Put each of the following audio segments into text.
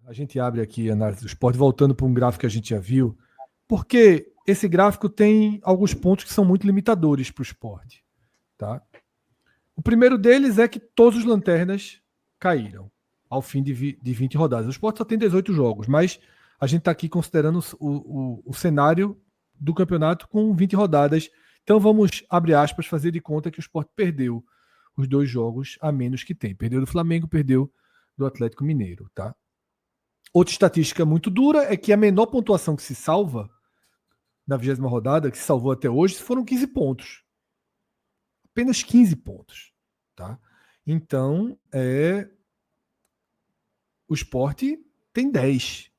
A gente abre aqui a análise do Sport, voltando para um gráfico que a gente já viu, porque esse gráfico tem alguns pontos que são muito limitadores para o Sport. Tá? O primeiro deles é que todos os lanternas caíram ao fim de 20 rodadas. O Sport só tem 18 jogos, mas a gente está aqui considerando o cenário do campeonato com 20 rodadas. Então vamos, abre aspas, fazer de conta que o Sport perdeu os 2 jogos a menos que tem. Perdeu do Flamengo, perdeu do Atlético Mineiro. Tá? Outra estatística muito dura é que a menor pontuação que se salva na 20ª rodada, que se salvou até hoje, foram 15 pontos. Apenas 15 pontos. Tá? Então, o Sport tem 10.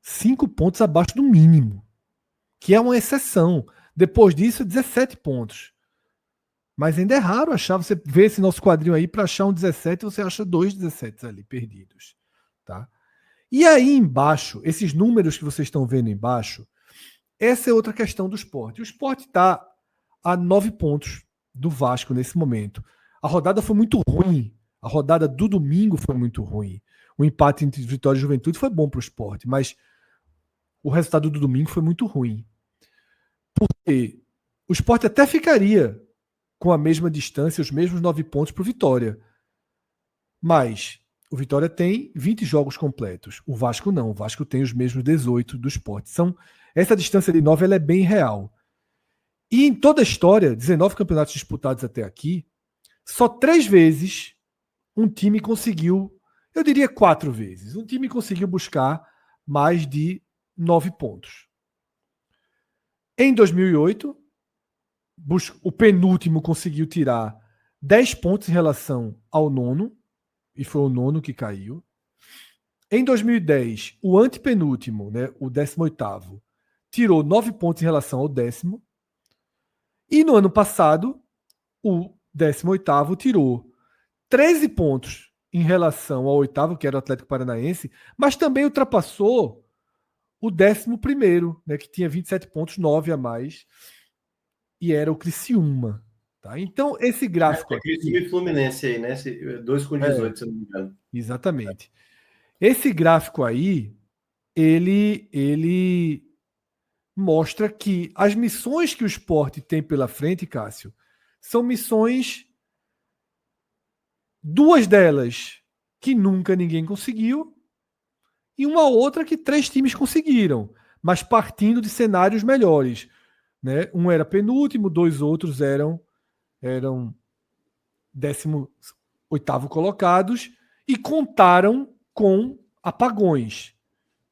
5 pontos abaixo do mínimo, que é uma exceção. Depois disso, 17 pontos. Mas ainda é raro achar, você vê esse nosso quadrinho aí, para achar um 17, você acha 2 17 ali perdidos. Tá? E aí embaixo, esses números que vocês estão vendo embaixo, essa é outra questão do Sport. O Sport está a 9 pontos do Vasco nesse momento. A rodada foi muito ruim. A rodada do domingo foi muito ruim. O empate entre Vitória e Juventude foi bom para o Sport, mas o resultado do domingo foi muito ruim. Porque o Sport até ficaria com a mesma distância, os mesmos 9 pontos para o Vitória. Mas o Vitória tem 20 jogos completos. O Vasco não. O Vasco tem os mesmos 18 do Sport. Essa distância de 9 ela é bem real. E em toda a história, 19 campeonatos disputados até aqui, só 3 vezes um time conseguiu, eu diria 4 vezes, um time conseguiu buscar mais de 9 pontos. Em 2008, o penúltimo conseguiu tirar 10 pontos em relação ao nono, e foi o nono que caiu. Em 2010, o antepenúltimo, né, o 18º, tirou 9 pontos em relação ao 10º. E no ano passado, o 18º tirou 13 pontos em relação ao 8º, que era o Atlético Paranaense, mas também ultrapassou o 11º, né, que tinha 27 pontos, 9 a mais, e era o Criciúma. Tá? Então, esse gráfico aqui... Criciúma e Fluminense aí, né? 2 com 18, se não me engano. Exatamente. Esse gráfico aí, ele mostra que as missões que o Sport tem pela frente, Cássio, são missões, 2 delas que nunca ninguém conseguiu e uma outra que 3 times conseguiram, mas partindo de cenários melhores. Né? Um era penúltimo, 2 outros eram 18º colocados e contaram com apagões.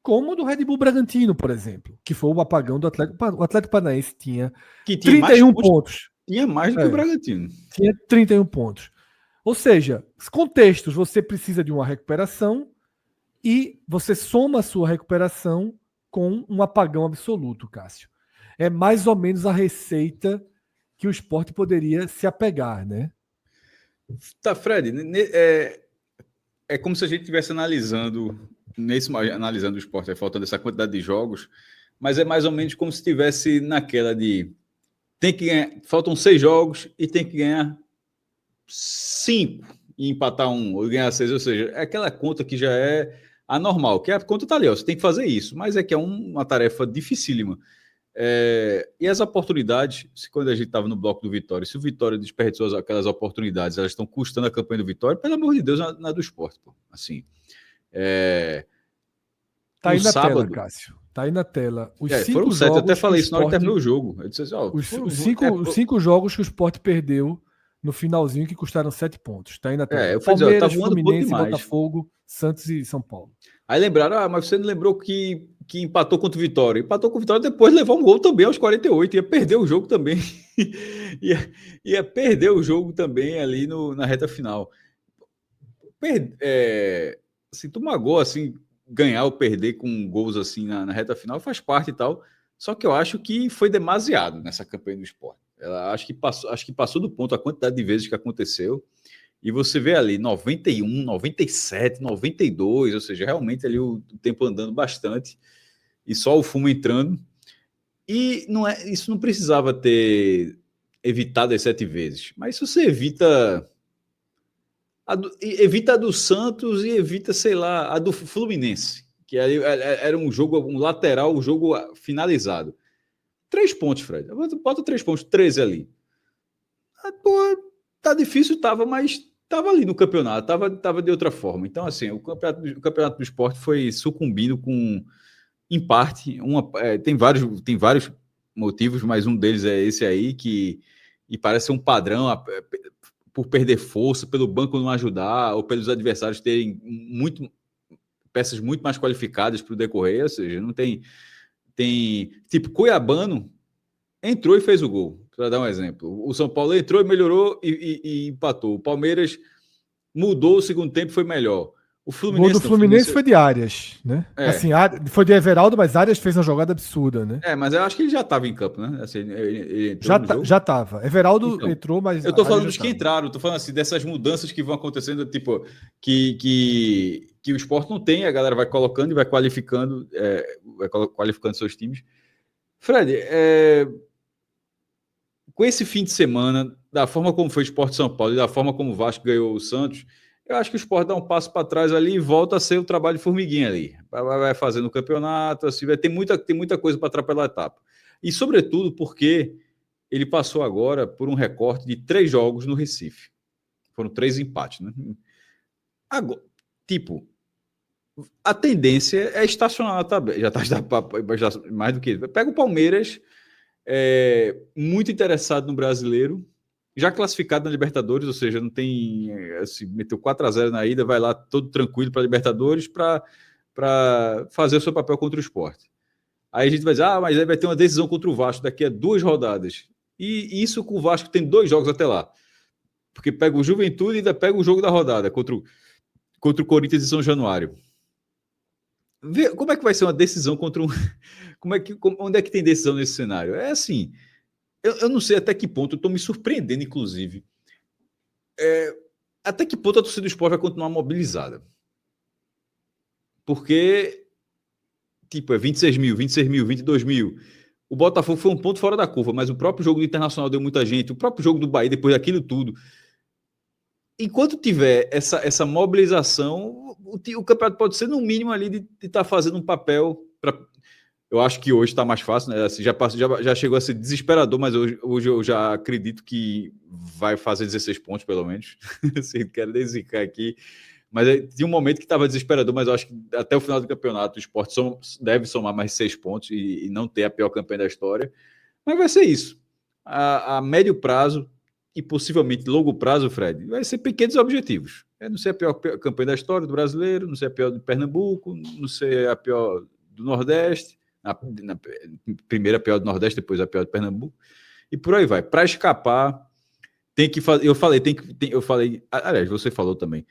Como o do Red Bull Bragantino, por exemplo, que foi o apagão do Atlético. O Atlético Paranaense tinha 31 pontos. Tinha mais do que o Bragantino. Tinha 31 pontos. Ou seja, contextos, você precisa de uma recuperação e você soma a sua recuperação com um apagão absoluto, Cássio. É mais ou menos a receita que o Sport poderia se apegar, né? Tá, Fred, é como se a gente estivesse analisando o Sport, faltando essa quantidade de jogos, mas é mais ou menos como se estivesse naquela de tem que ganhar, faltam 6 jogos e tem que ganhar 5 e empatar 1 ou ganhar 6, ou seja, é aquela conta que já é anormal, que a conta tá ali, ó, você tem que fazer isso, mas é que é uma tarefa dificílima. E as oportunidades, quando a gente estava no bloco do Vitória, se o Vitória desperdiçou aquelas oportunidades, elas estão custando a campanha do Vitória, pelo amor de Deus, na do Sport, pô. Assim, tá aí na sábado, tela, Cássio. Tá aí na tela. Foram 7, eu até falei isso na hora que terminou o jogo. Eu disse assim, os 5 jogos que o Sport perdeu no finalzinho que custaram 7 pontos. Tá aí na tela. Palmeiras, Fluminense, Botafogo, Santos e São Paulo. Aí lembraram, mas você não lembrou que empatou contra o Vitória? Empatou com o Vitória, depois levou um gol também aos 48, ia perder o jogo também. ia perder o jogo também ali na reta final. Assim, tomar gol, assim, ganhar ou perder com gols assim na reta final faz parte e tal. Só que eu acho que foi demasiado nessa campanha do Sport. Acho que passou do ponto a quantidade de vezes que aconteceu. E você vê ali 91, 97, 92, ou seja, realmente ali o tempo andando bastante e só o fumo entrando. E isso não precisava ter evitado as 7 vezes. Mas se você evita Evita a do Santos e evita, sei lá, a do Fluminense, que era um jogo, um lateral, um jogo finalizado. 3 pontos, Fred. Bota 3 pontos, 13 ali. Tá difícil, mas tava ali no campeonato, tava de outra forma. Então, assim, o campeonato do esporte foi sucumbindo com, em parte, tem vários motivos, mas um deles é esse aí, e parece um padrão, por perder força, pelo banco não ajudar, ou pelos adversários terem peças muito mais qualificadas para o decorrer, ou seja, não tem tipo, Cuiabano entrou e fez o gol, para dar um exemplo. O São Paulo entrou e melhorou e empatou. O Palmeiras mudou, o segundo tempo foi melhor. O gol do Fluminense foi de Arias, né? Assim, foi de Everaldo, mas Arias fez uma jogada absurda, né? Mas eu acho que ele já estava em campo, né? Assim, ele já estava. Everaldo entrou, mas eu tô falando dos que entraram, tô falando assim, dessas mudanças que vão acontecendo, tipo, que o esporte não tem, a galera vai colocando e vai qualificando seus times. Fred, com esse fim de semana, da forma como foi o Sport São Paulo e da forma como o Vasco ganhou o Santos, eu acho que o Sport dá um passo para trás ali e volta a ser o trabalho de formiguinha ali. Vai fazendo o campeonato, assim, tem muita coisa para atrapalhar a etapa. E, sobretudo, porque ele passou agora por um recorte de 3 jogos no Recife. Foram 3 empates, né? Agora, tipo, a tendência é estacionar na tabela. Já mais do que isso. Pega o Palmeiras, muito interessado no brasileiro, já classificado na Libertadores, ou seja, não tem, assim, meteu 4-0 na ida, vai lá todo tranquilo para a Libertadores para fazer o seu papel contra o Sport. Aí a gente vai dizer, mas aí vai ter uma decisão contra o Vasco daqui a 2 rodadas. E isso com o Vasco tem 2 jogos até lá. Porque pega o Juventude e ainda pega o jogo da rodada contra o Corinthians em São Januário. Vê como é que vai ser uma decisão contra um... onde é que tem decisão nesse cenário? É assim, eu não sei até que ponto, eu estou me surpreendendo, inclusive. Até que ponto a torcida do Sport vai continuar mobilizada? Porque, tipo, 26 mil, 22 mil. O Botafogo foi um ponto fora da curva, mas o próprio jogo do Internacional deu muita gente, o próprio jogo do Bahia, depois daquilo tudo. Enquanto tiver essa mobilização, o campeonato pode ser, no mínimo, ali de estar fazendo um papel para... Eu acho que hoje está mais fácil, né? Assim, já chegou a ser desesperador, mas hoje eu já acredito que vai fazer 16 pontos, pelo menos. Assim, não quero nem zicar aqui. Mas tinha um momento que estava desesperador, mas eu acho que até o final do campeonato o Sport deve somar mais 6 pontos e não ter a pior campanha da história. Mas vai ser isso. A médio prazo e possivelmente longo prazo, Fred, vai ser pequenos objetivos. Não ser a pior campanha da história do brasileiro, não ser a pior do Pernambuco, não ser a pior do Nordeste, na primeira pior do Nordeste, depois a pior do Pernambuco, e por aí vai. Para escapar, tem que fazer. Eu falei, aliás, você falou também.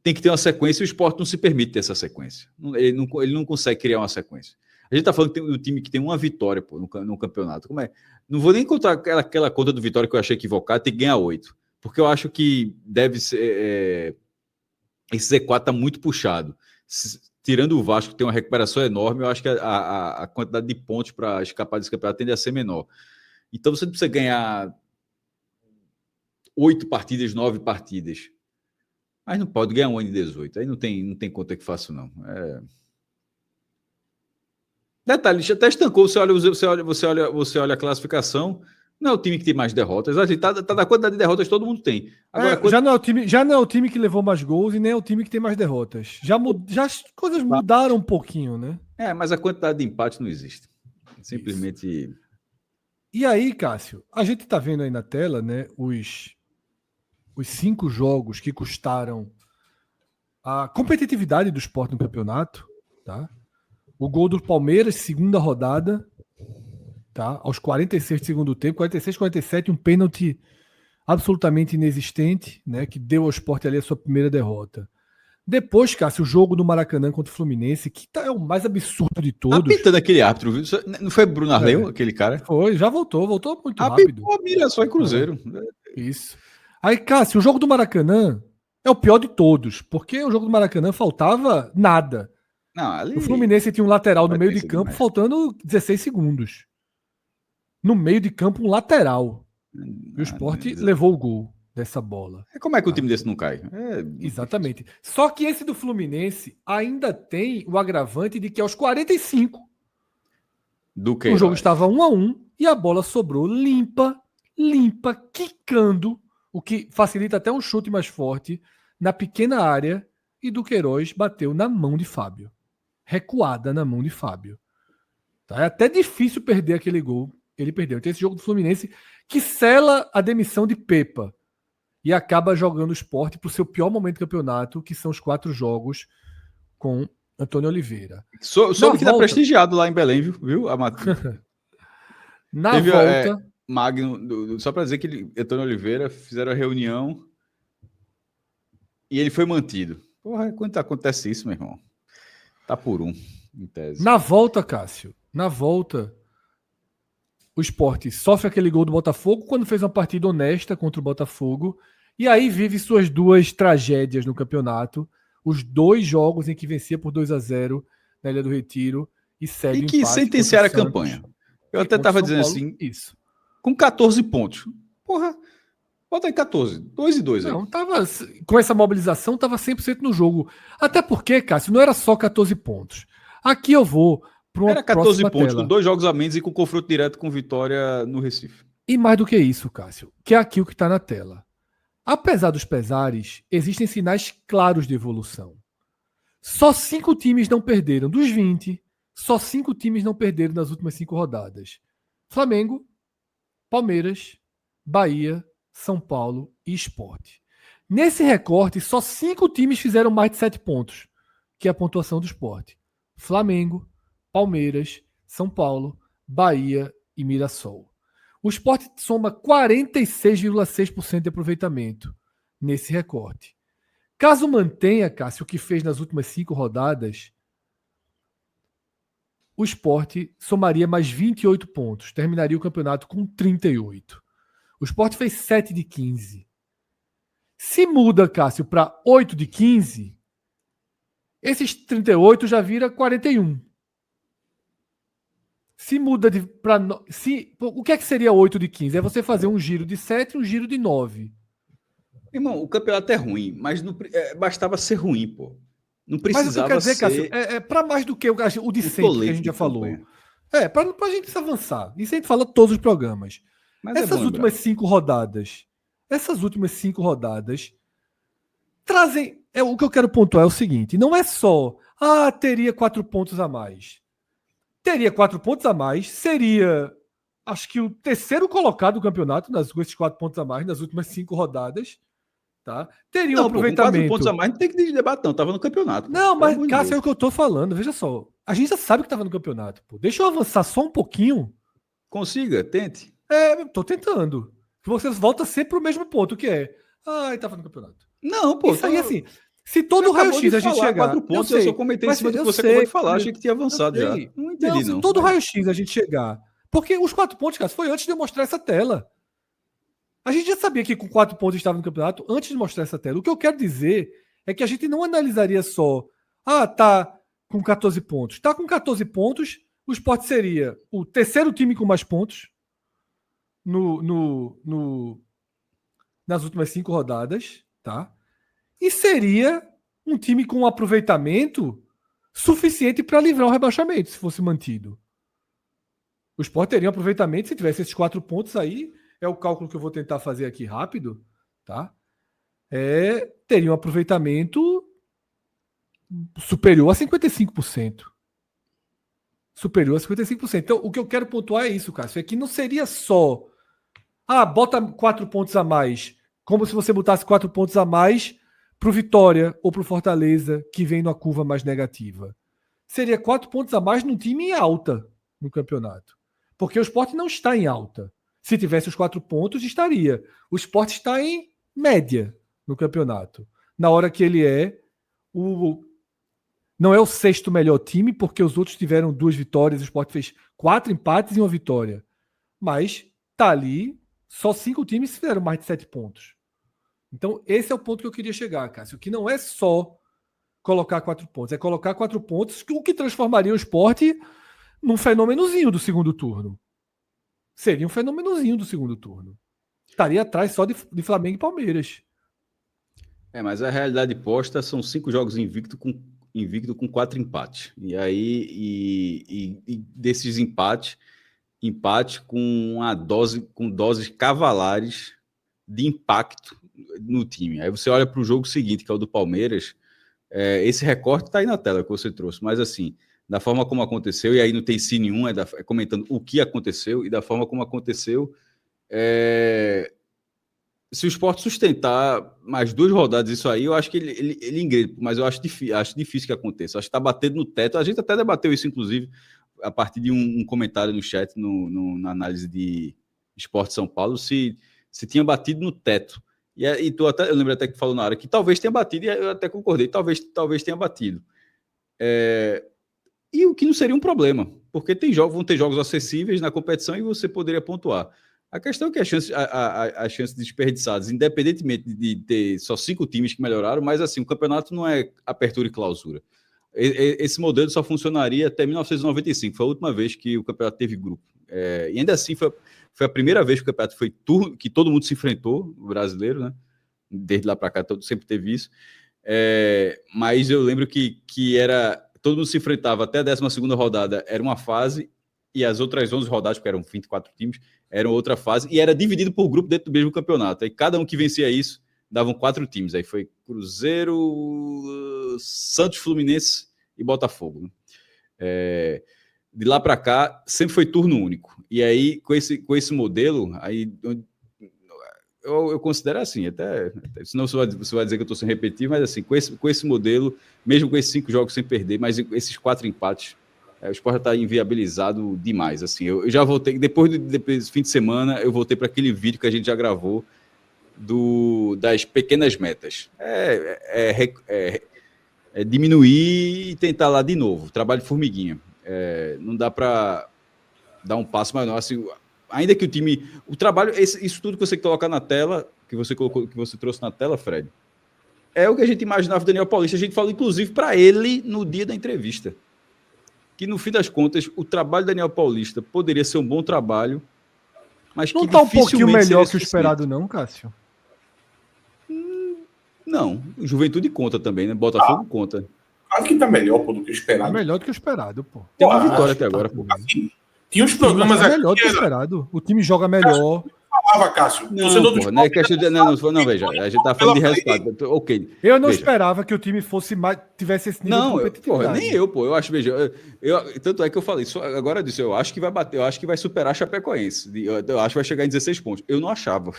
Tem que ter uma sequência e o Sport não se permite ter essa sequência. Ele não consegue criar uma sequência. A gente está falando do time que tem uma vitória no campeonato. Como é? Não vou nem contar aquela conta do Vitória que eu achei equivocada, tem que ganhar 8. Porque eu acho que deve ser. Esse Z4 está muito puxado. Tirando o Vasco, que tem uma recuperação enorme, eu acho que a quantidade de pontos para escapar desse campeonato tende a ser menor. Então você não precisa ganhar 8 partidas, 9 partidas. Mas não pode ganhar 1 de 18. Aí não tem conta que faço, não. Detalhe, até estancou. Você olha a classificação. Não é o time que tem mais derrotas. A gente tá da quantidade de derrotas todo mundo tem. Agora, já não é o time que levou mais gols e nem é o time que tem mais derrotas. Já as coisas mudaram um pouquinho, né? Mas a quantidade de empates não existe. Simplesmente. Isso. E aí, Cássio, a gente tá vendo aí na tela, né, os 5 jogos que custaram a competitividade do Sport no campeonato, tá? O gol do Palmeiras, segunda rodada, tá? Aos 46 do segundo tempo, 46, 47, um pênalti absolutamente inexistente, né? Que deu ao Sport ali a sua primeira derrota. Depois, Cássio, o jogo do Maracanã contra o Fluminense, que é o mais absurdo de todos. Apitando aquele árbitro, viu? Não foi Bruno Arleu, aquele cara? Foi, já voltou muito rápido. A mira só em Cruzeiro. Isso. Aí, Cássio, o jogo do Maracanã é o pior de todos, porque o jogo do Maracanã faltava nada. Não, ali... O Fluminense tinha um lateral no meio de campo, faltando 16 segundos. No meio de campo, um lateral. E o Sport levou o gol. dessa bola. Como é que o time desse não cai? Exatamente. Só que esse do Fluminense ainda tem o agravante de que aos 45 o jogo estava 1-1 e a bola sobrou limpa, quicando, o que facilita até um chute mais forte na pequena área, e Duqueiroz bateu na mão de Fábio. Recuada na mão de Fábio. Tá? É até difícil perder aquele gol. Ele perdeu. Então esse jogo do Fluminense que sela a demissão de Pepa e acaba jogando o Sport para o seu pior momento do campeonato, que são os 4 jogos com Antônio Oliveira. Soube que tá prestigiado lá em Belém, viu? Na volta... Magno, só para dizer que Antônio Oliveira fizeram a reunião e ele foi mantido. Porra, quando acontece isso, meu irmão? Tá por um, em tese. Na volta, Cássio, o Sport sofre aquele gol do Botafogo quando fez uma partida honesta contra o Botafogo e aí vive suas 2 tragédias no campeonato. Os 2 jogos em que vencia por 2-0 na Ilha do Retiro e segue e que sentenciaram a campanha. Eu até tava dizendo assim, isso. Com 14 pontos. Porra, bota aí 14. 2-2 aí. Não, com essa mobilização, tava 100% no jogo. Até porque, Cássio, não era só 14 pontos. Aqui eu vou para uma Era 14 pontos, tela. com 2 jogos a menos e com confronto direto com Vitória no Recife. E mais do que isso, Cássio, que é aqui o que está na tela. Apesar dos pesares, existem sinais claros de evolução. Só 5 times não perderam. Dos 20, só 5 times não perderam nas últimas 5 rodadas. Flamengo, Palmeiras, Bahia, São Paulo e Sport. Nesse recorte, só 5 times fizeram mais de 7 pontos, que é a pontuação do Sport. Flamengo, Palmeiras, São Paulo, Bahia e Mirassol. O Sport soma 46,6% de aproveitamento nesse recorte. Caso mantenha, Cássio, o que fez nas últimas 5 rodadas, o Sport somaria mais 28 pontos, terminaria o campeonato com 38. O Sport fez 7 de 15. Se muda, Cássio, para 8 de 15, esses 38 já vira 41. Se muda para... O que é que seria 8 de 15? É você fazer um giro de 7 e um giro de 9. Irmão, o campeonato é ruim, mas não, bastava ser ruim, pô. Não precisava. Mas o que eu quero dizer, Cássio, é para mais do que o de sempre que a gente já falou. Para a gente avançar. Isso a gente fala todos os programas. Mas essas últimas 5 rodadas trazem... o que eu quero pontuar é o seguinte, não é só teria 4 pontos a mais. Teria 4 pontos a mais, seria, acho que o terceiro colocado do campeonato, com esses 4 pontos a mais, nas últimas 5 rodadas. Tá? Teria um aproveitamento. Com 4 pontos a mais não tem que debater, não. Tava no campeonato. Pô. Não, mas, Cássio, é o que eu tô falando. Veja só. A gente já sabe que tava no campeonato. Pô. Deixa eu avançar só um pouquinho. Consiga, tente. Tô tentando. Você volta sempre pro mesmo ponto, que é... tava no campeonato. Não, pô. Isso aí, assim... Se todo o raio-x a gente chegar... 4 pontos, eu só comentei em cima do que você acabou de falar. Achei que tinha avançado já. Não entendi, não. Se todo o raio-x a gente chegar... Porque os 4 pontos, cara, foi antes de eu mostrar essa tela. A gente já sabia que com 4 pontos estava no campeonato antes de mostrar essa tela. O que eu quero dizer é que a gente não analisaria só... tá com 14 pontos. Tá com 14 pontos, o Sport seria o terceiro time com mais pontos nas últimas 5 rodadas, tá? E seria um time com um aproveitamento suficiente para livrar o rebaixamento, se fosse mantido. O Sport teria um aproveitamento, se tivesse esses 4 pontos aí, é o cálculo que eu vou tentar fazer aqui rápido, tá? Teria um aproveitamento superior a 55%. Superior a 55%. Então, o que eu quero pontuar é isso, Cássio, é que não seria só bota 4 pontos a mais, como se você botasse 4 pontos a mais pro Vitória ou pro Fortaleza, que vem numa curva mais negativa. Seria 4 pontos a mais num time em alta no campeonato. Porque o Sport não está em alta. Se tivesse os 4 pontos, estaria. O Sport está em média no campeonato. Na hora que ele não é o 6º melhor time, porque os outros tiveram 2 vitórias, o Sport fez 4 empates e 1 vitória. Mas tá ali, só 5 times fizeram mais de 7 pontos. Então, esse é o ponto que eu queria chegar, Cássio, que não é só colocar 4 pontos, é colocar 4 pontos, o que transformaria o Sport num fenômenozinho do segundo turno. Seria um fenômenozinho do segundo turno. estaria atrás só de Flamengo e Palmeiras. Mas a realidade posta são 5 jogos invicto com 4 empates. E aí, e desses empate com doses cavalares de impacto no time. Aí você olha para o jogo seguinte, que é o do Palmeiras, esse recorte está aí na tela que você trouxe, mas assim, da forma como aconteceu, e aí não tem sim nenhum, é comentando o que aconteceu, e da forma como aconteceu, se o Sport sustentar mais 2 rodadas isso aí, eu acho que ele engrena, mas eu acho difícil que aconteça. Acho que está batendo no teto. A gente até debateu isso, inclusive, a partir de um comentário no chat, na análise de Sport São Paulo, se tinha batido no teto. E eu lembro até que falou na hora que talvez tenha batido, e eu até concordei, talvez tenha batido. E o que não seria um problema, porque vão ter jogos acessíveis na competição e você poderia pontuar. A questão é que as chances desperdiçadas, independentemente de ter só 5 times que melhoraram, mas assim, o campeonato não é apertura e clausura. Esse modelo só funcionaria até 1995, foi a última vez que o campeonato teve grupo. E ainda assim, foi a primeira vez que o campeonato foi turno, que todo mundo se enfrentou, o brasileiro, né? Desde lá para cá, sempre teve isso. Mas eu lembro que todo mundo se enfrentava até a 12ª rodada, era uma fase, e as outras 11 rodadas, porque eram 24 times, eram outra fase, e era dividido por grupo dentro do mesmo campeonato. Aí cada um que vencia isso, davam 4 times. Aí foi Cruzeiro, Santos, Fluminense e Botafogo. De lá para cá, sempre foi turno único. E aí, com esse modelo, aí eu considero assim, até senão você vai dizer que eu estou sem repetir, mas assim, com esse modelo, mesmo com esses 5 jogos sem perder, mas esses 4 empates, o Sport está inviabilizado demais. Assim, eu já voltei, depois desse fim de semana, eu voltei para aquele vídeo que a gente já gravou das pequenas metas. Diminuir e tentar lá de novo, trabalho de formiguinha. Não dá para dar um passo maior, assim, ainda que o trabalho, isso tudo que você coloca na tela, que você trouxe na tela, Fred, é o que a gente imaginava do Daniel Paulista. A gente falou, inclusive, para ele no dia da entrevista. Que no fim das contas, o trabalho do Daniel Paulista poderia ser um bom trabalho, mas não que está um pouquinho melhor que o suficiente. esperado, não, Cássio? Não, o Juventude conta também, né? Botafogo conta. Claro que tá melhor pô, do que o esperado. É melhor do que o esperado, pô. Tem uma vitória até agora, pô. Assim, tinha os programas aqui. É melhor do que o esperado. O time joga melhor. Cássio. Não é questão de. Não, veja, a gente tá falando de resultado. Ok. Eu não esperava que o time tivesse esse nível de competitividade. Porra, nem eu, pô. Eu acho, veja, tanto é que eu falei, agora disso, eu acho que vai bater, eu acho que vai superar a Chapecoense. Eu acho que vai chegar em 16 pontos. Eu não achava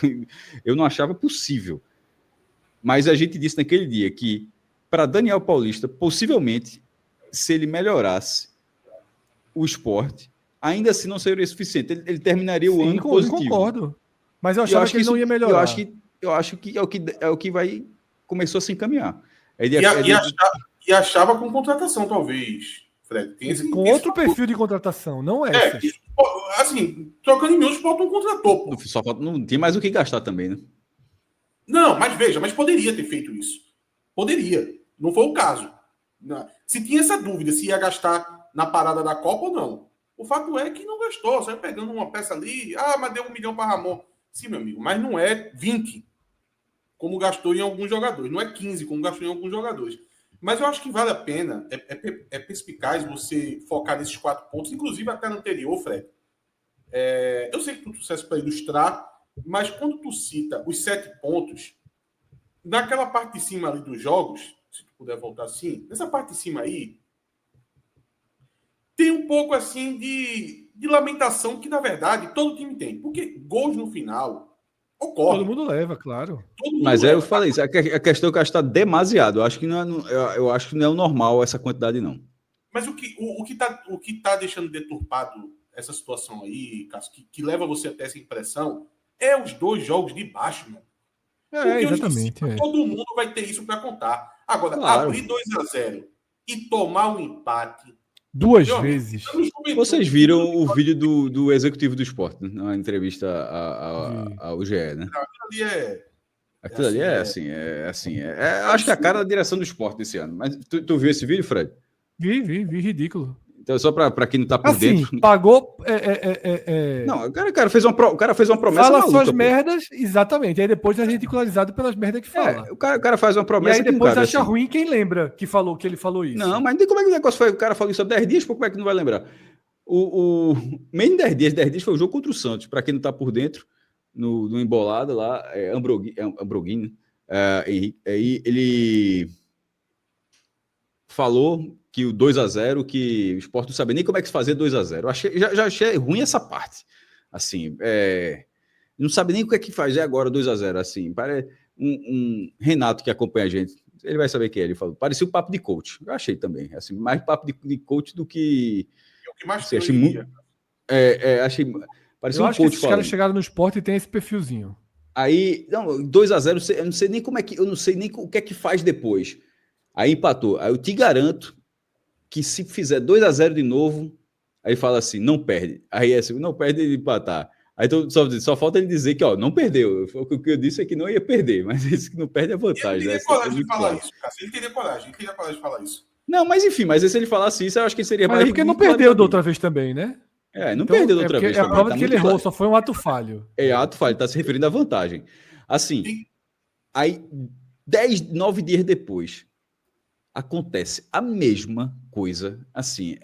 possível. Mas a gente disse naquele dia que, para Daniel Paulista, possivelmente, se ele melhorasse o Sport, ainda assim não seria suficiente. Ele terminaria o ano positivo. Concordo. Mas eu achava que ele não ia melhorar. Eu acho que é o que vai começou a se encaminhar. E achava com contratação, talvez, Fred. Com outro perfil de contratação, não essa. Assim, trocando em miúdos, falta um contrator. Pô. Só falta, não tem mais o que gastar também, né? Não, mas veja, poderia ter feito isso. Poderia. Não foi o caso. Se tinha essa dúvida se ia gastar na parada da Copa ou não. O fato é que não gastou, saiu pegando uma peça ali, mas deu 1 milhão para Ramon. Sim, meu amigo, mas não é 20, como gastou em alguns jogadores. Não é 15, como gastou em alguns jogadores. Mas eu acho que vale a pena, é perspicaz você focar nesses 4 pontos, inclusive até no anterior, Fred. Eu sei que tu trouxeste para ilustrar, mas quando tu cita os 7 pontos, naquela parte de cima ali dos jogos, se tu puder voltar assim, nessa parte de cima aí, tem um pouco assim de lamentação que, na verdade, todo time tem. Porque gols no final ocorrem. Todo mundo leva, claro. Mas eu falei isso. A questão é que está demasiado. Eu acho que não é o normal essa quantidade, não. Mas o que tá deixando deturpado essa situação aí, Cássio, que leva você até essa impressão, é os 2 jogos de baixo, mano. Exatamente. Todo mundo vai ter isso para contar. Agora, claro. Abrir 2-0 e tomar um empate 2 vezes. Vocês viram o vídeo do executivo do esporte, né? Na entrevista ao GE, né? Aquilo ali é assim. Acho que é a cara da direção do esporte esse ano. Mas tu viu esse vídeo, Fred? Vi, ridículo. Então, só para quem não tá por Assim, dentro. pagou. Não, o cara fez uma promessa Fala maluca, suas pô. merdas, exatamente. Aí depois é ridicularizado pelas merdas que fala. O cara faz uma E promessa aí que depois cara, acha assim, ruim quem lembra que ele falou isso. Não, mas nem como é que o negócio foi. O cara falou isso há 10 dias, pô, como é que não vai lembrar? Menos 10 dias foi o jogo contra o Santos. Para quem não tá por dentro, no embolado lá, Ambroguini, né? Aí ele falou que o 2-0, que o Sport não sabia nem como é que se fazia 2-0. Já achei ruim essa parte. Assim, não sabe nem o que é que fazer agora 2-0. Assim, parece um Renato que acompanha a gente. Ele vai saber quem é. Ele falou, parecia um papo de coach. Eu achei também. Assim, mais papo de coach do que. É o que mais Assim, tem achei hoje em muito. dia. Achei. Parecia Eu um acho que coach esses falando. caras chegaram no esporte e tem esse perfilzinho. Aí, não, 2-0, eu não sei nem como é que. Eu não sei nem o que é que faz depois. Aí empatou. Aí eu te garanto que se fizer 2-0 de novo, aí fala assim, não perde. Aí é assim, não perde ele empatar. Aí só falta ele dizer que, ó, não perdeu. O que eu disse é que não ia perder, mas esse que não perde é Ele vantagem. teria Né? coragem É de muito falar claro. isso, cara. Ele teria coragem de falar isso. Não, mas enfim, mas se ele falasse isso, eu acho que seria Mas mais é porque não ridículo perdeu da ainda. outra vez também, né? Não Então, perdeu da é outra porque vez é a também. prova Tá de que muito ele errou, claro. só foi um ato falho. Ato falho, tá se referindo à vantagem. Assim, Sim. aí 9 dias depois, acontece a mesma coisa. Assim,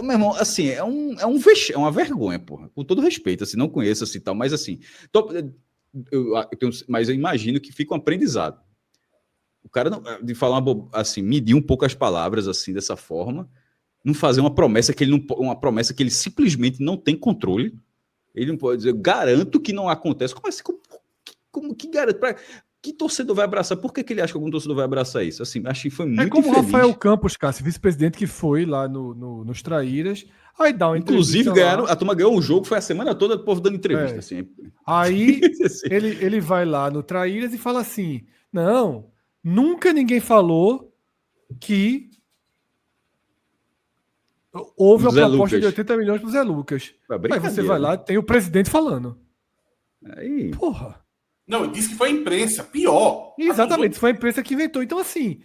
meu irmão, assim, é uma vergonha, porra. Com todo respeito, assim, não conheço assim tal, mas assim, mas eu imagino que fica um aprendizado. O cara não, de falar assim, medir um pouco as palavras assim dessa forma, não fazer uma promessa que ele simplesmente não tem controle. Ele não pode dizer, eu garanto que não acontece. Como assim? Como que garante? Que torcedor vai abraçar? Por que ele acha que algum torcedor vai abraçar isso? Assim, acho que foi É muito como o infeliz. Rafael Campos, Cássio, vice-presidente, que foi lá nos Traíras, aí dá uma Inclusive, entrevista lá. a turma ganhou um jogo, foi a semana toda do povo dando entrevista. Assim. Aí Assim. ele vai lá no Traíras e fala assim: não, nunca ninguém falou que houve O uma Zé proposta de Lucas. 80 milhões pro Zé Lucas. Aí você vai Né? lá, tem o presidente falando. Aí... Porra. Não, disse que foi a imprensa. Pior. Exatamente, foi a imprensa que inventou. Então, assim,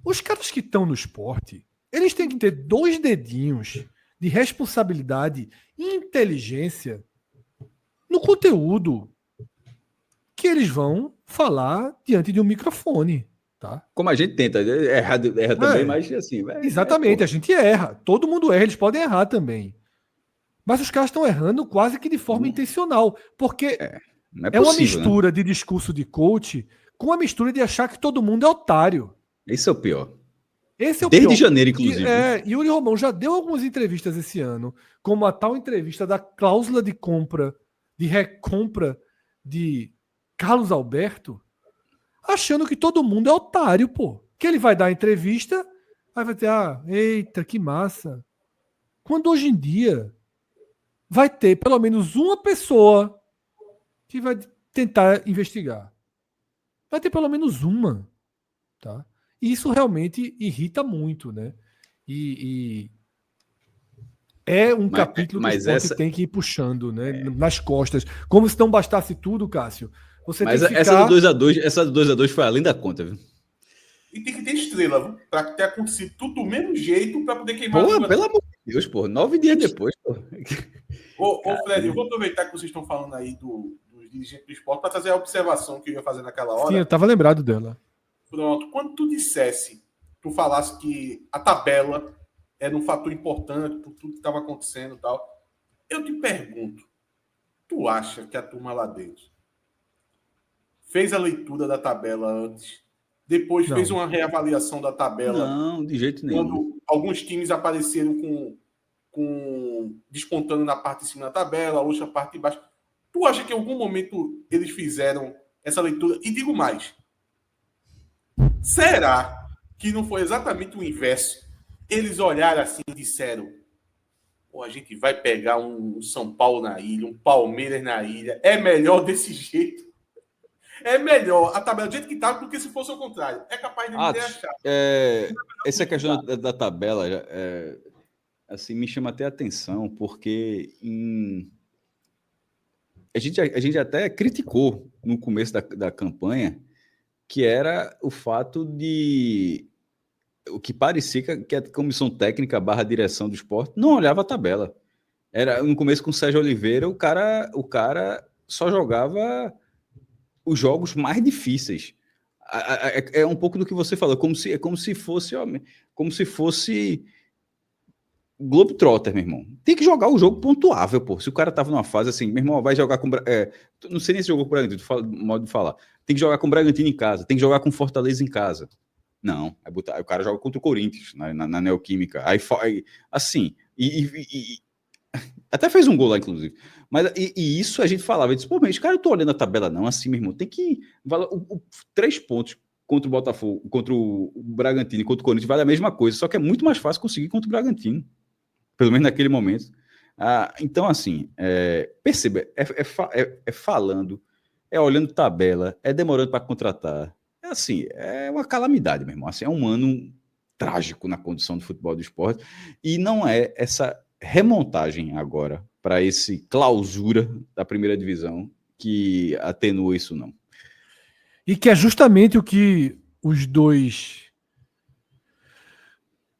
os caras que estão no esporte, eles têm que ter 2 dedinhos de responsabilidade e inteligência no conteúdo que eles vão falar diante de um microfone, tá? Como a gente tenta, erra também, mas assim... Exatamente, a gente erra. Todo mundo erra, eles podem errar também. Mas os caras estão errando quase que de forma intencional, porque Não é é uma possível, mistura de discurso de coach com a mistura de achar que todo mundo é otário. né? Isso é o pior. Esse é o Desde pior. janeiro, inclusive. Yuri Romão já deu algumas entrevistas esse ano, como a tal entrevista da cláusula de compra, de recompra de Carlos Alberto, achando que todo mundo é otário, pô. Que ele vai dar a entrevista, aí vai ter, eita, que massa. Quando hoje em dia vai ter pelo menos uma pessoa que vai tentar investigar. Vai ter pelo menos uma, tá? E isso realmente irrita muito, né? E é um capítulo que o esporte tem que ir puxando, né? Nas costas. Como se não bastasse tudo, Cássio. Você Mas tem que essa ficar... do 2-2, essa do 2-2 foi além da conta, viu? E tem que ter estrela, viu? Pra ter acontecido tudo do mesmo jeito pra poder queimar Pô, a língua. pelo amor de Deus, pô. 9 dias depois, pô. Ô, Fred, eu vou aproveitar que vocês estão falando aí dos dirigentes do esporte para trazer a observação que eu ia fazer naquela hora. Sim, eu estava lembrado dela. Pronto. Quando tu falasse que a tabela era um fator importante por tudo que estava acontecendo e tal, eu te pergunto, tu acha que a turma lá dentro fez a leitura da tabela antes, depois Não. fez uma reavaliação da tabela Não, de jeito nenhum. quando alguns times apareceram despontando na parte de cima da tabela, outra parte de baixo. Tu acha que em algum momento eles fizeram essa leitura? E digo mais, será que não foi exatamente o inverso? Eles olharam assim e disseram, pô, a gente vai pegar um São Paulo na ilha, um Palmeiras na ilha, é melhor desse jeito. É melhor a tabela do jeito que está do que se fosse ao contrário. É capaz de não ter achado. Essa questão da tabela assim, me chama até a atenção, porque a gente até criticou no começo da campanha, que era o fato de o que parecia que a comissão técnica / direção do esporte não olhava a tabela. Era no começo com o Sérgio Oliveira, o cara só jogava os jogos mais difíceis. É um pouco do que você falou, como se fosse Globetrotter, meu irmão. Tem que jogar o jogo pontuável, pô. Se o cara tava numa fase assim, meu irmão, vai jogar com... não sei nem se jogou com o Bragantino, modo de falar. Tem que jogar com o Bragantino em casa, tem que jogar com o Fortaleza em casa. Não, aí o cara joga contra o Corinthians, na Neoquímica. Aí assim, até fez um gol lá, inclusive. Mas isso a gente falava, eu disse, pô, mas cara, eu tô olhando a tabela não, assim, meu irmão, tem que... 3 pontos contra o Botafogo, contra o Bragantino e contra o Corinthians vale a mesma coisa, só que é muito mais fácil conseguir contra o Bragantino. Pelo menos naquele momento. Então, assim, perceba, é falando, é olhando tabela, é demorando para contratar. É assim, é uma calamidade, meu irmão. Assim, é um ano trágico na condição do futebol do esporte. E não é essa remontagem agora para esse clausura da primeira divisão que atenua isso, não. E que é justamente o que os dois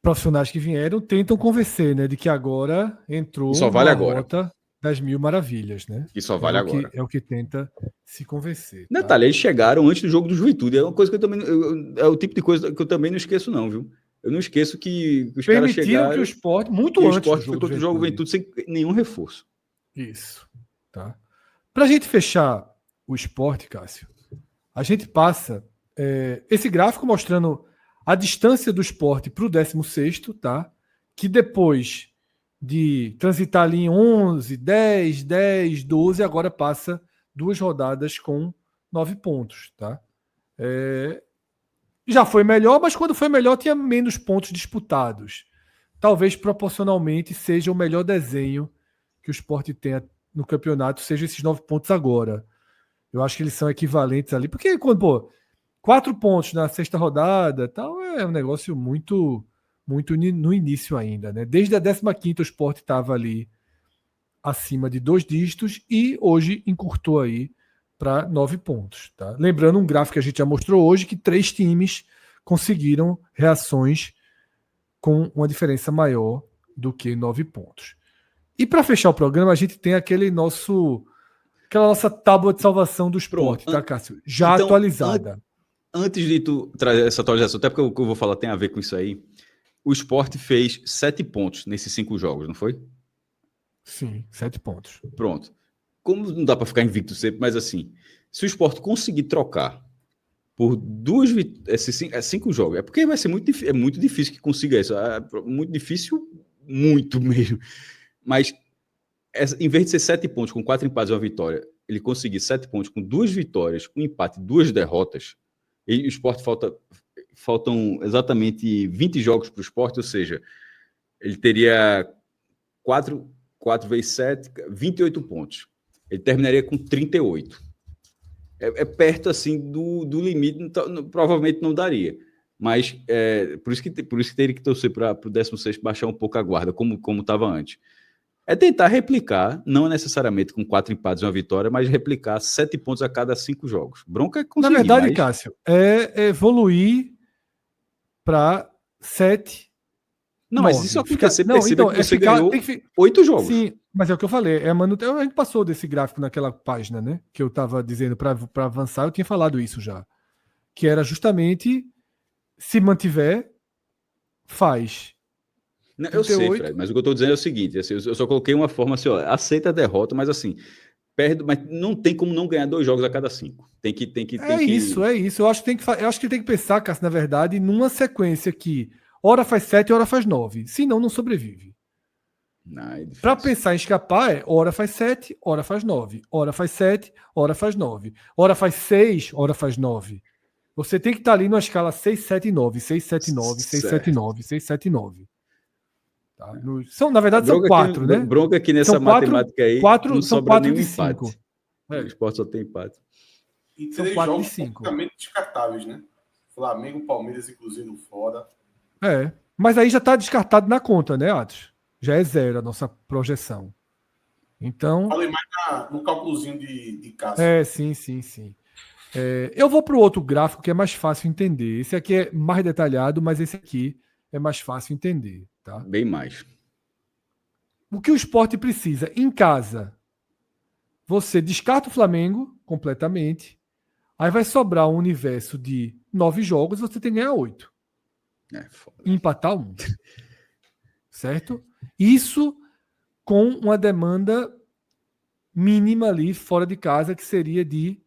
profissionais que vieram tentam convencer, né? De que agora entrou só vale na agora. Rota das Mil Maravilhas, né? E só vale agora. É o que tenta se convencer. Detalhe, eles chegaram antes do jogo do Juventude. É uma coisa que eu também... é o tipo de coisa que eu também não esqueço, não, viu? Eu não esqueço que os caras chegaram... que o Sport, muito antes do jogo do Juventude sem nenhum reforço. Isso. Tá? Pra gente fechar o Sport, Cássio, a gente passa esse gráfico mostrando a distância do Sport para o 16º, tá? Que depois de transitar ali em 11, 10, 10, 12, agora passa 2 rodadas com 9 pontos, tá? Já foi melhor, mas quando foi melhor tinha menos pontos disputados. Talvez proporcionalmente seja o melhor desenho que o Sport tenha no campeonato, seja esses 9 pontos agora. Eu acho que eles são equivalentes ali, porque quando, 4 pontos na 6ª rodada, tal, é um negócio muito no início ainda, né? Desde a 15ª o Sport estava ali acima de 2 dígitos e hoje encurtou aí para 9 pontos, tá? Lembrando um gráfico que a gente já mostrou hoje, que 3 times conseguiram reações com uma diferença maior do que 9 pontos. E para fechar o programa, a gente tem aquela nossa tábua de salvação do Sport, tá, Cássio? Já então, atualizada. Antes de tu trazer essa atualização, até porque o que eu vou falar tem a ver com isso aí, o Sport fez 7 pontos nesses 5 jogos, não foi? Sim, 7 pontos. Pronto. Como não dá para ficar invicto sempre, mas assim, se o Sport conseguir trocar por 5 jogos, é porque vai ser muito difícil que consiga isso. Muito difícil, muito mesmo. Mas em vez de ser 7 pontos com 4 empates e uma vitória, ele conseguir 7 pontos com 2 vitórias, um empate e 2 derrotas, e o Sport faltam exatamente 20 jogos para o Sport, ou seja, ele teria 4 vezes 7, 28 pontos. Ele terminaria com 38. É perto assim do limite, então, provavelmente não daria. Mas por isso que teria que torcer para o 16º baixar um pouco a guarda, como estava antes. É tentar replicar, não necessariamente com 4 empates e uma vitória, mas replicar 7 pontos a cada 5 jogos. Bronca é conseguir. Na verdade, Cássio, é evoluir para 7. Não, 9. Mas isso acontecer, perceba que você ganhou 8 jogos. Sim, mas é o que eu falei. A gente passou desse gráfico naquela página, né? Que eu estava dizendo para avançar, eu tinha falado isso já. Que era justamente, se mantiver, faz. Não, eu sei, Fred, mas o que eu estou dizendo é o seguinte, assim, eu só coloquei uma forma assim, aceita a derrota, mas assim, perde, mas não tem como não ganhar 2 jogos a cada 5. Tem que isso. Eu acho que tem que pensar, Cássio, na verdade, numa sequência que hora faz 7 e hora faz 9. Senão não sobrevive. Para pensar em escapar, hora faz 7, hora faz 9. Hora faz 7, hora faz 9. Hora faz 6, hora faz 9. Você tem que estar ali numa escala 6, 7, 9. 6, 7, 9, 6, 7, 9, 6, 7, 9. Tá? Na verdade, são 4, né? Bronca aqui nessa matemática aí. 4, não são 4 de 5. O Sport só tem empate. E 3 jogos praticamente descartáveis, né? Flamengo, Palmeiras e Cruzeiro fora. Mas aí já está descartado na conta, né, Atos? Já é 0 a nossa projeção. Então. Falei mais no cálculozinho de casa. Sim. Eu vou para o outro gráfico que é mais fácil entender. Esse aqui é mais detalhado, mas esse aqui é mais fácil entender. Tá? Bem mais. O que o Sport precisa? Em casa, você descarta o Flamengo completamente. Aí vai sobrar um universo de 9 jogos e você tem que ganhar 8. Foda. E empatar 1. Certo? Isso com uma demanda mínima ali fora de casa, que seria de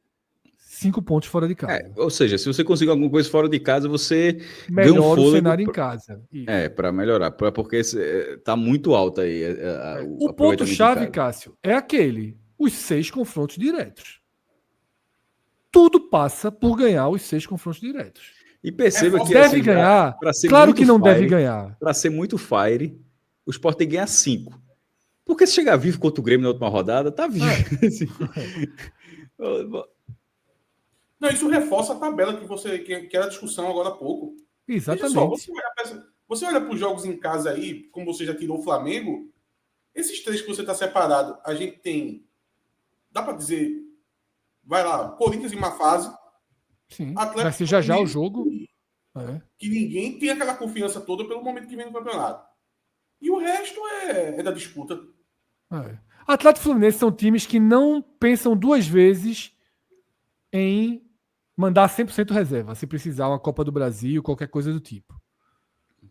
5 pontos fora de casa. Ou seja, se você conseguir alguma coisa fora de casa, você ganha um Melhora o fôlego cenário em casa. Isso. para melhorar. Porque tá muito alto aí. O ponto-chave, Cássio, é aquele: os 6 confrontos diretos. Tudo passa por ganhar os 6 confrontos diretos. E perceba que deve ganhar. Claro que não deve ganhar. Para ser muito fire, o Sport tem que ganhar 5. Porque se chegar vivo contra o Grêmio na última rodada, tá vivo. Não, isso reforça a tabela que era a discussão agora há pouco. Exatamente. Você olha para os jogos em casa aí, como você já tirou o Flamengo, esses 3 que você está separado, a gente tem, dá para dizer, vai lá, Corinthians em uma fase. Sim, Atlético vai ser já o jogo. Que ninguém tem aquela confiança toda pelo momento que vem no campeonato. E o resto é da disputa. Atlético e Fluminense são times que não pensam 2 vezes em mandar 100% reserva, se precisar uma Copa do Brasil, qualquer coisa do tipo.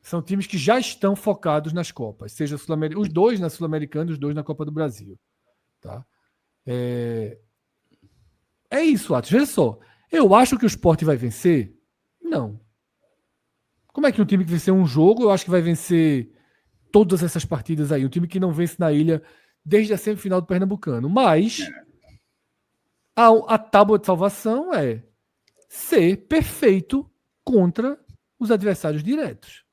São times que já estão focados nas Copas, seja os 2 na Sul-Americana e os 2 na Copa do Brasil. Tá? É isso, Atos. Veja só. Eu acho que o Sport vai vencer? Não. Como é que um time que venceu um jogo, eu acho que vai vencer todas essas partidas aí? Um time que não vence na ilha desde a semifinal do Pernambucano. Mas a tábua de salvação é ser perfeito contra os adversários diretos.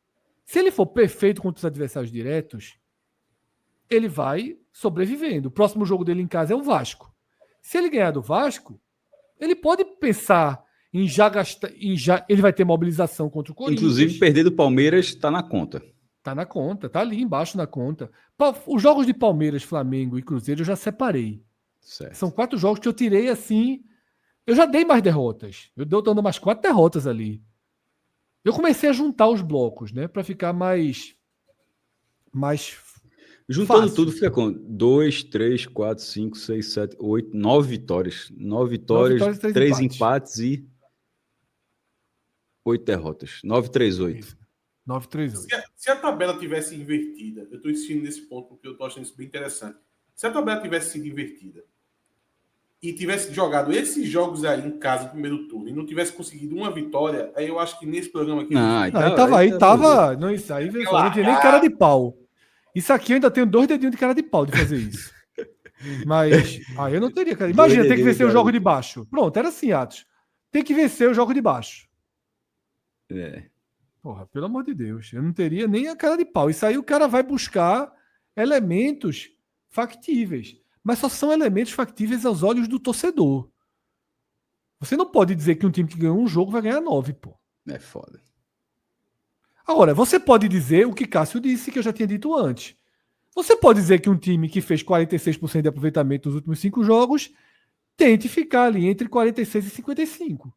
Se ele for perfeito contra os adversários diretos, ele vai sobrevivendo. O próximo jogo dele em casa é o Vasco. Se ele ganhar do Vasco, ele pode pensar em já gastar. Ele vai ter mobilização contra o Corinthians. Inclusive, perder do Palmeiras está na conta. Está na conta, está ali embaixo na conta. Os jogos de Palmeiras, Flamengo e Cruzeiro eu já separei. Certo. São 4 jogos que eu tirei assim. Eu já dei mais derrotas. Eu estou dando mais 4 derrotas ali. Eu comecei a juntar os blocos, né? Para ficar mais juntando fácil. tudo, fica com 2, 3, 4, 5, 6, 7, 8, 9 vitórias. 9 vitórias, 3 empates e 8 derrotas. 9-3-8. 9-3-8. Se a tabela tivesse invertida, eu estou insistindo nesse ponto porque eu estou achando isso bem interessante. Se a tabela tivesse sido invertida e tivesse jogado esses jogos aí em casa no primeiro turno e não tivesse conseguido uma vitória, aí eu acho que nesse programa aqui... Aí tava. Não, isso aí não tinha nem cara de pau. Isso aqui eu ainda tenho 2 dedinhos de cara de pau de fazer isso. Mas aí eu não teria cara. Imagina, tem que vencer o jogo de baixo. Pronto, era assim, Atos. Tem que vencer o jogo de baixo. Porra, pelo amor de Deus. Eu não teria nem a cara de pau. Isso aí o cara vai buscar elementos factíveis. Mas só são elementos factíveis aos olhos do torcedor. Você não pode dizer que um time que ganhou um jogo vai ganhar 9, pô. É foda. Agora, você pode dizer o que Cássio disse, que eu já tinha dito antes. Você pode dizer que um time que fez 46% de aproveitamento nos últimos 5 jogos tente ficar ali entre 46 e 55.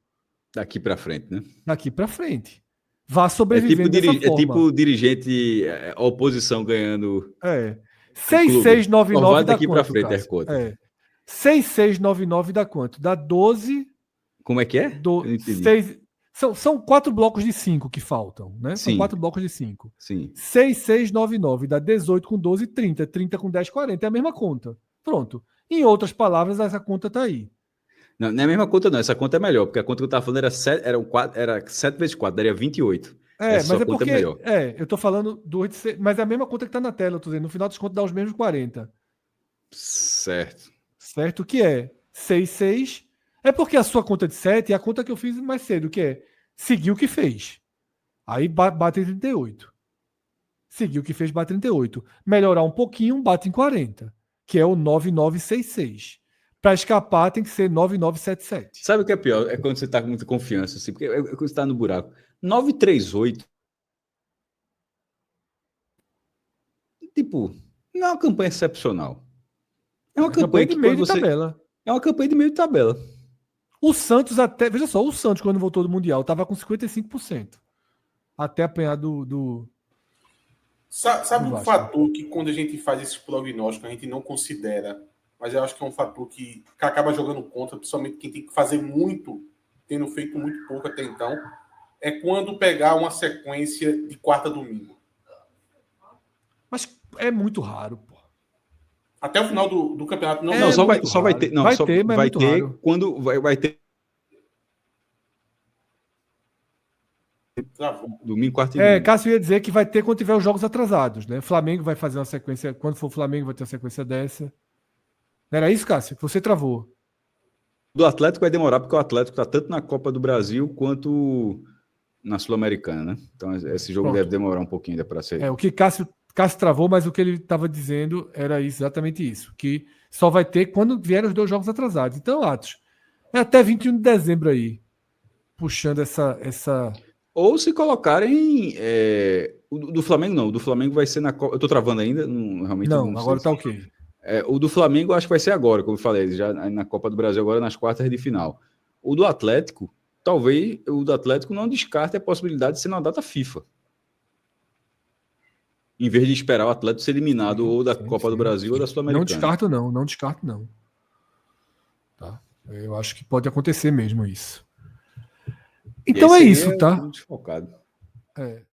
Daqui pra frente, né? Daqui pra frente. Vá sobrevivendo dessa forma. É tipo dirigente, a oposição ganhando... 6699 dá daqui quanto, pra frente, Cássio? Hercouto. 6699 dá quanto? Dá 12... Como é que é? Eu não entendi. São 4 blocos de 5 que faltam, né? Sim. São 4 blocos de 5. Sim. 6699 dá 18 com 12, 30. 30 com 10, 40. É a mesma conta. Pronto. Em outras palavras, essa conta tá aí. Não é a mesma conta, não. Essa conta é melhor, porque a conta que eu estava falando era 7 vezes 4, daria 28. Mas é porque... eu tô falando mas é a mesma conta que tá na tela, eu tô dizendo. No final das contas, dá os mesmos 40. Certo. Certo? Que é 66... É porque a sua conta de 7 é a conta que eu fiz mais cedo, que é seguir o que fez. Aí bate em 38. Seguir o que fez, bate em 38. Melhorar um pouquinho, bate em 40. Que é o 9966. Para escapar, tem que ser 9977. Sabe o que é pior? É quando você tá com muita confiança, assim, porque é quando você tá no buraco. 938. Tipo, não é uma campanha excepcional. É uma campanha de meio de tabela. É uma campanha de meio de tabela. O Santos até. Veja só, o Santos, quando voltou do Mundial, estava com 55%. Até apanhar do Sabe do um Vasco. fator que quando a gente faz esse prognóstico a gente não considera, mas eu acho que é um fator que acaba jogando contra, principalmente quem tem que fazer muito, tendo feito muito pouco até então, é quando pegar uma sequência de quarta a domingo. Mas é muito raro, pô. Até o final do campeonato não. É Não, só vai, muito só vai raro. ter. Não, Vai só ter, mas é vai muito ter raro. quando vai ter Travou. domingo, quarta e domingo. Cássio ia dizer que vai ter quando tiver os jogos atrasados, né? O Flamengo vai fazer uma sequência. Quando for o Flamengo, vai ter uma sequência dessa. Não era isso, Cássio? Você travou. Do Atlético vai demorar, porque o Atlético está tanto na Copa do Brasil quanto na Sul-Americana, né? Então esse jogo Pronto. deve demorar um pouquinho ainda para ser. O que Cássio travou, mas o que ele estava dizendo era exatamente isso. Que só vai ter quando vierem os 2 jogos atrasados. Então, Atos, é até 21 de dezembro aí. Puxando essa. Ou se colocarem. O do Flamengo não. O do Flamengo vai ser na Copa. Eu tô travando ainda? Não, realmente Não, sei agora se- tá ok. O do Flamengo eu acho que vai ser agora, como eu falei, já na Copa do Brasil, agora nas quartas de final. O do Atlético, talvez o do Atlético não descarte a possibilidade de ser na data FIFA. Em vez de esperar o Atlético ser eliminado ou da Copa do Brasil ou da Não Sul-Americana. descarto não. Tá? Eu acho que pode acontecer mesmo isso. E Então esse é aí isso, tá? Desfocado. É.